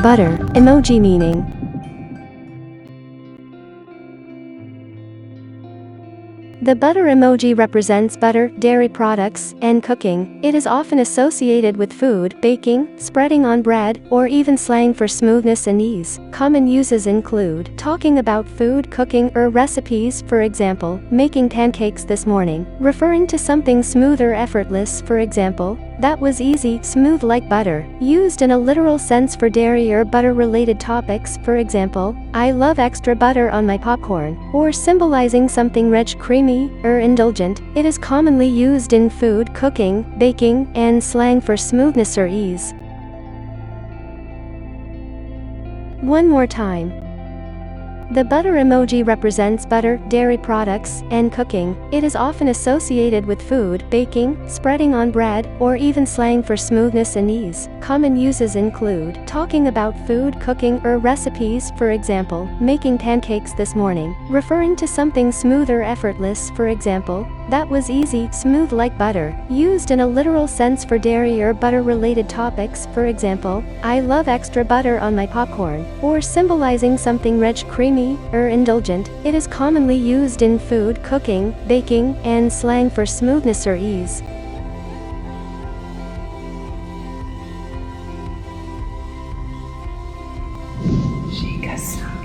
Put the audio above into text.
Butter, emoji meaning. The butter emoji represents butter, dairy products, and cooking. It is often associated with food, baking, spreading on bread, or even slang for smoothness and ease. Common uses include talking about food, cooking, or recipes, for example, making pancakes this morning, referring to something smooth or effortless, for example, that was easy, smooth like butter, used in a literal sense for dairy or butter-related topics, for example, I love extra butter on my popcorn, or symbolizing something rich, creamy, or indulgent. It is commonly used in food, cooking, baking, and slang for smoothness or ease. One more time. The butter emoji represents butter, dairy products, and cooking. It is often associated with food, baking, spreading on bread, or even slang for smoothness and ease. Common uses include talking about food, cooking, or recipes, for example, making pancakes this morning, referring to something smooth or effortless, for example, that was easy, smooth like butter, used in a literal sense for dairy or butter-related topics, for example, I love extra butter on my popcorn, or symbolizing something rich, creamy, or indulgent. It is commonly used in food, cooking, baking, and slang for smoothness or ease. Chica style.